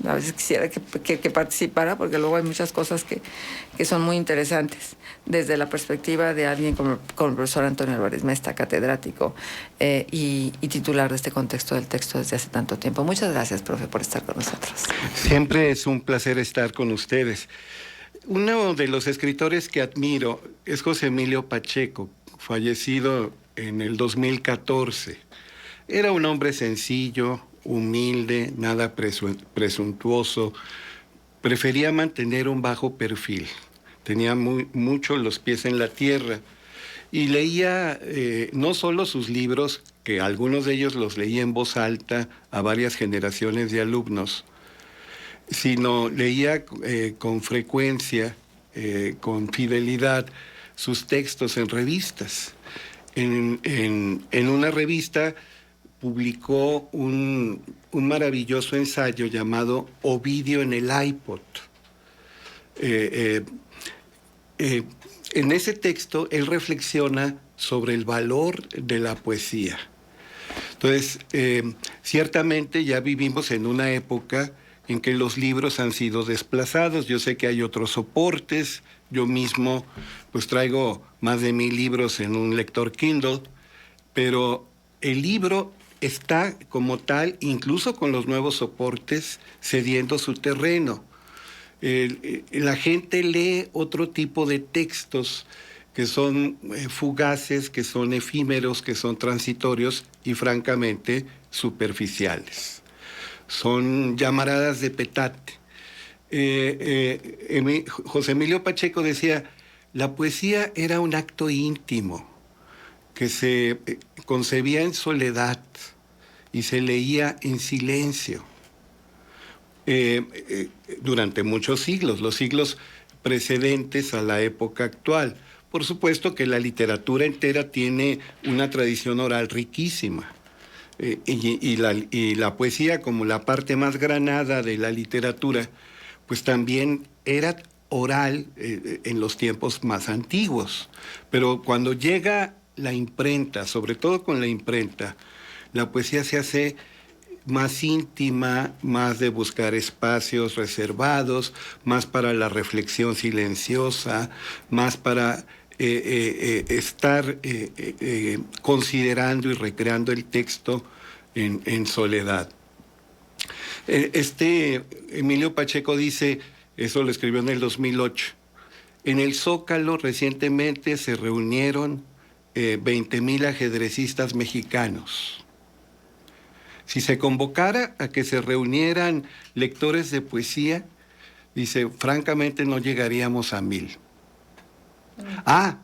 A veces quisiera que participara, porque luego hay muchas cosas que son muy interesantes desde la perspectiva de alguien como el profesor Antonio Álvarez Mesta, catedrático y titular de este contexto del texto desde hace tanto tiempo. Muchas gracias, profe, por estar con nosotros. Siempre es un placer estar con ustedes. Uno de los escritores que admiro es José Emilio Pacheco, fallecido en el 2014. Era un hombre sencillo, humilde, nada presuntuoso. Prefería mantener un bajo perfil. Tenía mucho los pies en la tierra. Y leía no solo sus libros, que algunos de ellos los leía en voz alta a varias generaciones de alumnos, sino leía con frecuencia, con fidelidad, sus textos en revistas. En una revista publicó un maravilloso ensayo llamado Ovidio en el iPod. En ese texto él reflexiona sobre el valor de la poesía. Entonces, ciertamente ya vivimos en una época en que los libros han sido desplazados. Yo sé que hay otros soportes. Yo mismo pues traigo más de 1000 libros en un lector Kindle, pero el libro está como tal, incluso con los nuevos soportes, cediendo su terreno. La gente lee otro tipo de textos que son fugaces, que son efímeros, que son transitorios y francamente superficiales. Son llamaradas de petate. José Emilio Pacheco decía, la poesía era un acto íntimo que se concebía en soledad y se leía en silencio. Durante muchos siglos, los siglos precedentes a la época actual. Por supuesto que la literatura entera tiene una tradición oral riquísima. Y la poesía, como la parte más granada de la literatura, pues también era oral en los tiempos más antiguos. Pero cuando llega la imprenta, sobre todo con la imprenta, la poesía se hace más íntima, más de buscar espacios reservados, más para la reflexión silenciosa, más para estar considerando y recreando el texto en soledad. Emilio Pacheco dice, eso lo escribió en el 2008, en el Zócalo recientemente se reunieron 20,000 ajedrecistas mexicanos. Si se convocara a que se reunieran lectores de poesía, dice, francamente no llegaríamos a 1000.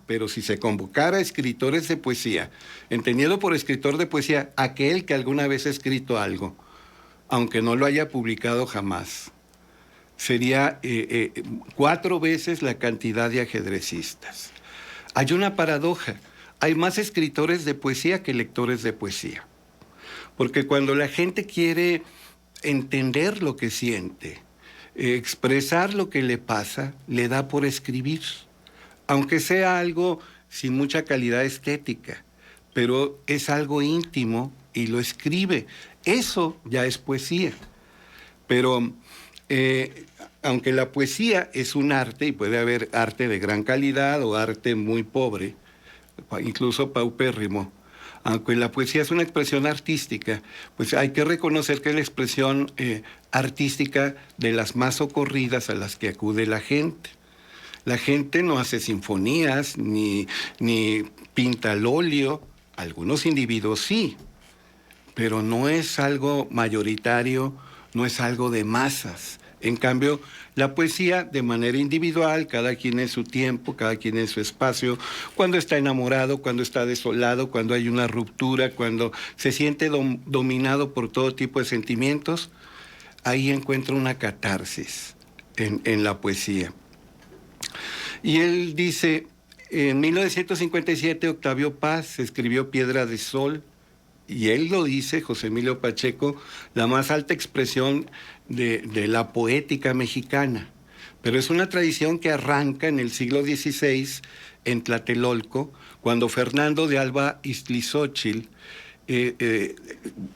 Pero si se convocara a escritores de poesía, entendido por escritor de poesía aquel que alguna vez ha escrito algo, aunque no lo haya publicado jamás, sería 4 veces la cantidad de ajedrecistas. Hay una paradoja, hay más escritores de poesía que lectores de poesía. Porque cuando la gente quiere entender lo que siente, expresar lo que le pasa, le da por escribir, aunque sea algo sin mucha calidad estética, pero es algo íntimo y lo escribe. Eso ya es poesía. Pero aunque la poesía es un arte, y puede haber arte de gran calidad o arte muy pobre, incluso paupérrimo, aunque la poesía es una expresión artística, pues hay que reconocer que es la expresión artística de las más socorridas a las que acude la gente. La gente no hace sinfonías, ni pinta al óleo, algunos individuos sí, pero no es algo mayoritario, no es algo de masas. En cambio, la poesía de manera individual, cada quien en su tiempo, cada quien en su espacio, cuando está enamorado, cuando está desolado, cuando hay una ruptura, cuando se siente dominado por todo tipo de sentimientos, ahí encuentra una catarsis en la poesía. Y él dice, en 1957 Octavio Paz escribió Piedra de Sol, y él lo dice, José Emilio Pacheco, la más alta expresión de la poética mexicana. Pero es una tradición que arranca en el siglo XVI en Tlatelolco, cuando Fernando de Alba Iztlizóchitl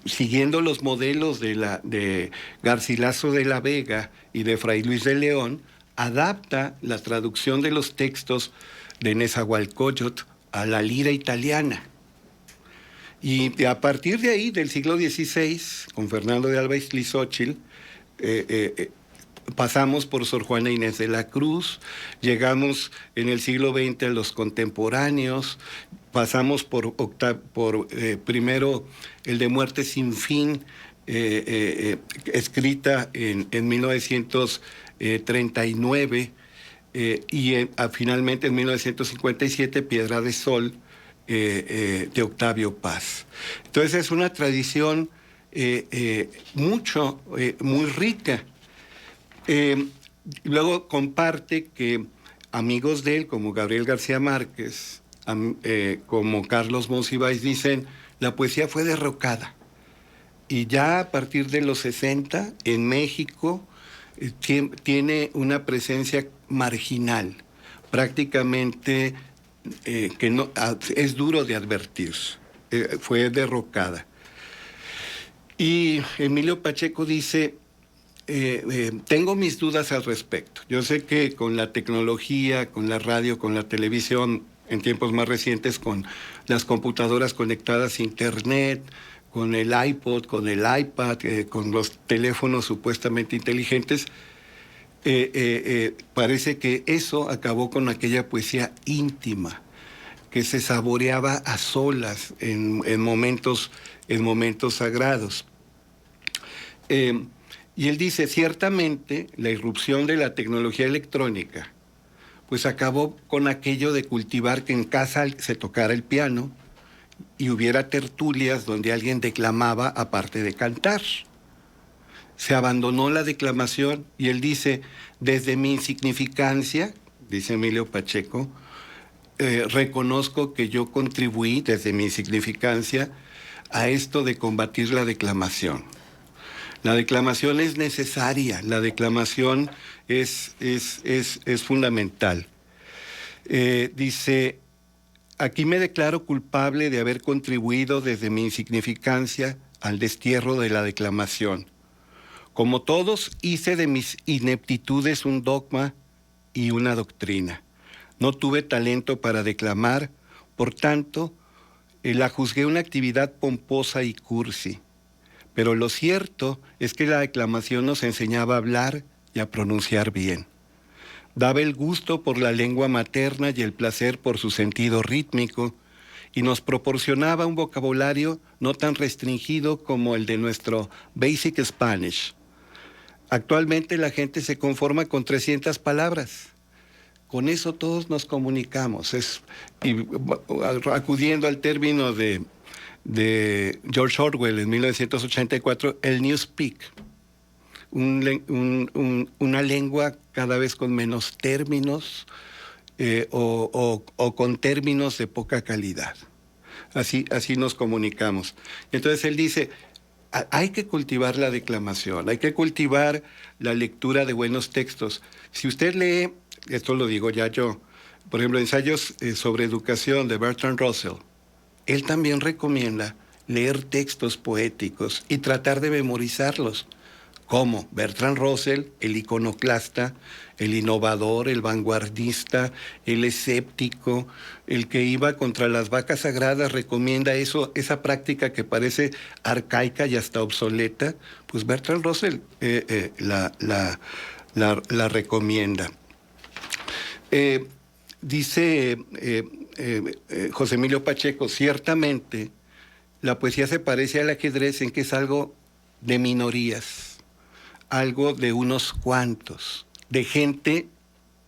siguiendo los modelos de Garcilaso de la Vega y de Fray Luis de León, adapta la traducción de los textos de Nezahualcóyotl a la lira italiana. Y a partir de ahí, del siglo XVI, con Fernando de Alba Izlizóchil, pasamos por Sor Juana Inés de la Cruz, llegamos en el siglo XX a los contemporáneos, pasamos por primero el de Muerte sin fin, escrita en 1939, y finalmente en 1957 Piedra de Sol, de Octavio Paz. Entonces es una tradición muy rica. Luego comparte que amigos de él, como Gabriel García Márquez, como Carlos Monsiváis, dicen, la poesía fue derrocada. Y ya a partir de los 60, en México, tiene una presencia marginal, prácticamente que no, es duro de advertir, fue derrocada. Y Emilio Pacheco dice, tengo mis dudas al respecto. Yo sé que con la tecnología, con la radio, con la televisión, en tiempos más recientes con las computadoras conectadas a Internet, con el iPod, con el iPad, con los teléfonos supuestamente inteligentes, parece que eso acabó con aquella poesía íntima que se saboreaba a solas en momentos sagrados. Y él dice, ciertamente la irrupción de la tecnología electrónica pues acabó con aquello de cultivar que en casa se tocara el piano y hubiera tertulias donde alguien declamaba aparte de cantar. Se abandonó la declamación y él dice, desde mi insignificancia, dice Emilio Pacheco, reconozco que yo contribuí desde mi insignificancia a esto de combatir la declamación. La declamación es necesaria, la declamación es fundamental. Dice, aquí me declaro culpable de haber contribuido desde mi insignificancia al destierro de la declamación. Como todos, hice de mis ineptitudes un dogma y una doctrina. No tuve talento para declamar, por tanto, la juzgué una actividad pomposa y cursi. Pero lo cierto es que la declamación nos enseñaba a hablar y a pronunciar bien. Daba el gusto por la lengua materna y el placer por su sentido rítmico, y nos proporcionaba un vocabulario no tan restringido como el de nuestro Basic Spanish. Actualmente la gente se conforma con 300 palabras. Con eso todos nos comunicamos. Y acudiendo al término de George Orwell en 1984, el Newspeak, una lengua cada vez con menos términos o con términos de poca calidad. Así nos comunicamos. Entonces él dice, hay que cultivar la declamación, hay que cultivar la lectura de buenos textos. Si usted lee, esto lo digo ya yo, por ejemplo, ensayos sobre educación de Bertrand Russell, él también recomienda leer textos poéticos y tratar de memorizarlos, como Bertrand Russell, el iconoclasta, el innovador, el vanguardista, el escéptico, el que iba contra las vacas sagradas, recomienda esa práctica que parece arcaica y hasta obsoleta, pues Bertrand Russell la recomienda. Dice José Emilio Pacheco, ciertamente la poesía se parece al ajedrez en que es algo de minorías, algo de unos cuantos, de gente,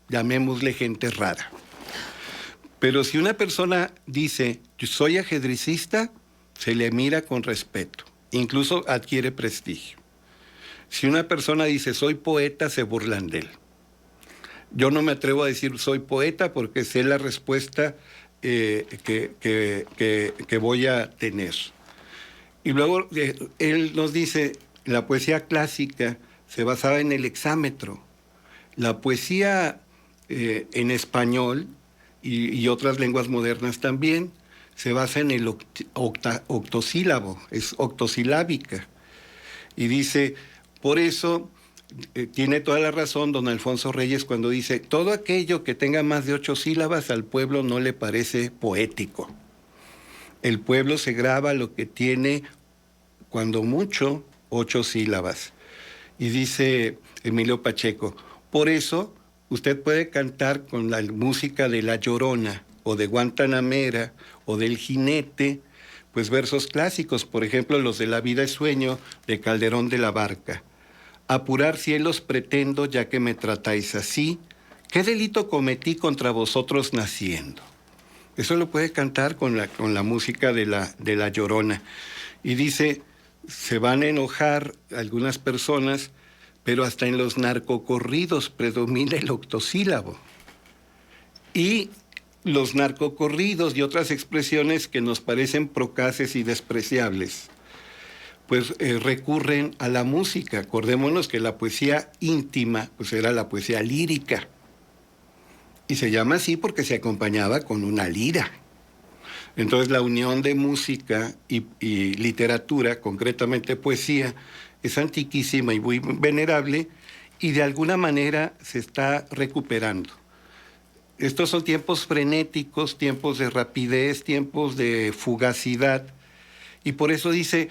llamémosle gente rara. Pero si una persona dice, yo soy ajedrecista, se le mira con respeto, incluso adquiere prestigio. Si una persona dice, soy poeta, se burlan de él. Yo no me atrevo a decir soy poeta porque sé la respuesta que voy a tener. Y luego él nos dice, la poesía clásica se basaba en el hexámetro. La poesía en español y otras lenguas modernas también se basa en el octosílabo, es octosilábica. Y dice, por eso tiene toda la razón don Alfonso Reyes cuando dice, todo aquello que tenga más de 8 sílabas al pueblo no le parece poético. El pueblo se graba lo que tiene, cuando mucho, 8 sílabas. Y dice Emilio Pacheco, por eso usted puede cantar con la música de La Llorona, o de Guantanamera, o del Jinete, pues versos clásicos, por ejemplo, los de La vida es sueño, de Calderón de la Barca. Apurar cielos pretendo, ya que me tratáis así, ¿qué delito cometí contra vosotros naciendo? Eso lo puede cantar con la música de la Llorona. Y dice, se van a enojar algunas personas, pero hasta en los narcocorridos predomina el octosílabo. Y los narcocorridos y otras expresiones que nos parecen procaces y despreciables, pues recurren a la música. Acordémonos que la poesía íntima pues era la poesía lírica. Y se llama así porque se acompañaba con una lira. Entonces la unión de música y literatura, concretamente poesía, es antiquísima y muy venerable y de alguna manera se está recuperando. Estos son tiempos frenéticos, tiempos de rapidez, tiempos de fugacidad, y por eso dice,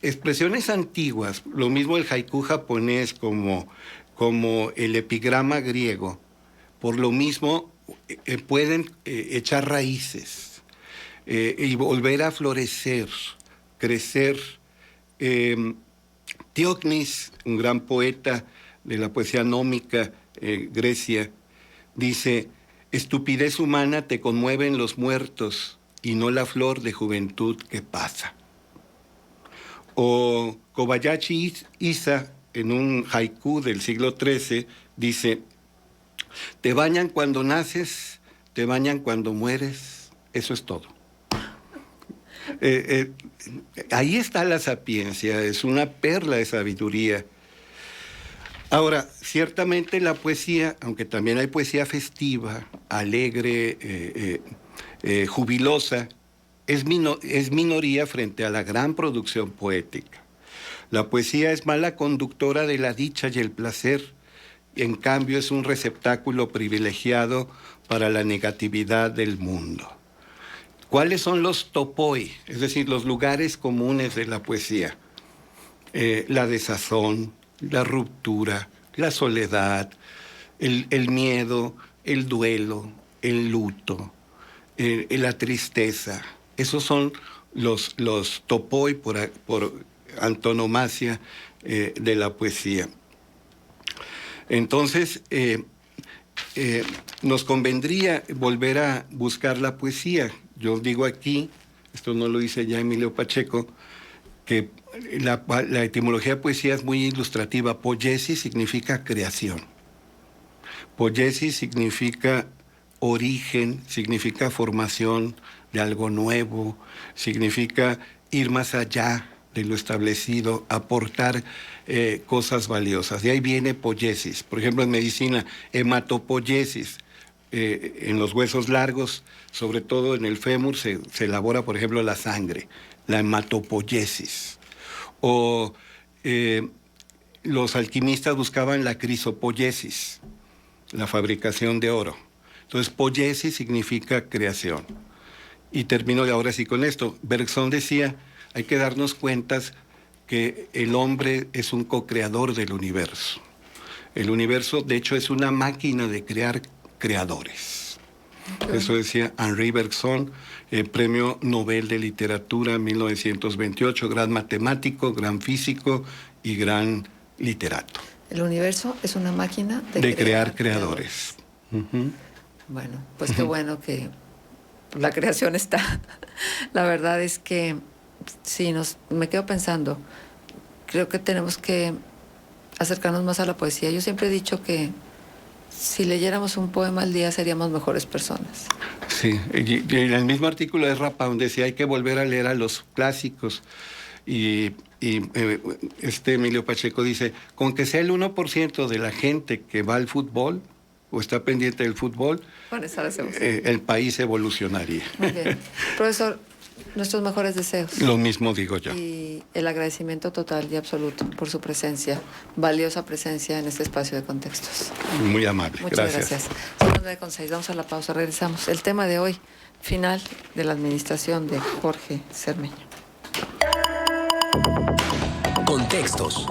expresiones antiguas, lo mismo el haiku japonés como el epigrama griego, por lo mismo pueden echar raíces y volver a florecer, crecer. Teognis, un gran poeta de la poesía nómica, Grecia, dice, estupidez humana te conmueven los muertos y no la flor de juventud que pasa. O Kobayashi Isa, en un haiku del siglo XIII, dice, te bañan cuando naces, te bañan cuando mueres, eso es todo. Ahí está la sapiencia, es una perla de sabiduría. Ahora, ciertamente la poesía, aunque también hay poesía festiva, alegre, jubilosa, es minoría frente a la gran producción poética. La poesía es mala conductora de la dicha y el placer, en cambio es un receptáculo privilegiado para la negatividad del mundo. ¿Cuáles son los topoi? Es decir, los lugares comunes de la poesía. La desazón, la ruptura, la soledad, el miedo, el duelo, el luto, la tristeza. Esos son los topoi por antonomasia de la poesía. Entonces, nos convendría volver a buscar la poesía. Yo digo aquí, esto no lo dice ya Emilio Pacheco, que la etimología de poesía es muy ilustrativa. Poiesis significa creación. Poiesis significa origen, significa formación de algo nuevo, significa ir más allá de lo establecido, aportar cosas valiosas. De ahí viene poiesis. Por ejemplo, en medicina, hematopoiesis. En los huesos largos, sobre todo en el fémur, se elabora, por ejemplo, la sangre, la hematopoiesis. O los alquimistas buscaban la crisopoiesis, la fabricación de oro. Entonces, poiesis significa creación. Y termino ahora sí con esto. Bergson decía, hay que darnos cuenta que el hombre es un co-creador del universo. El universo, de hecho, es una máquina de crear creadores. Eso decía Henri Bergson, Premio Nobel de Literatura 1928, gran matemático, gran físico y gran literato. El universo es una máquina de crear creadores. Bueno, pues qué bueno que la creación está. La verdad es que sí, me quedo pensando, creo que tenemos que acercarnos más a la poesía. Yo siempre he dicho que si leyéramos un poema al día seríamos mejores personas. Sí, y en el mismo artículo de Rapaun decía hay que volver a leer a los clásicos. Y Emilio Pacheco dice, con que sea el 1% de la gente que va al fútbol o está pendiente del fútbol, el país evolucionaría. Muy bien. Profesor, Nuestros mejores deseos. Lo mismo digo yo. Y el agradecimiento total y absoluto por su presencia, valiosa presencia en este espacio de contextos. Muy amable. Muchas gracias. Son las 9:06, vamos a la pausa, regresamos. El tema de hoy, final de la administración de Jorge Cermeño. Contextos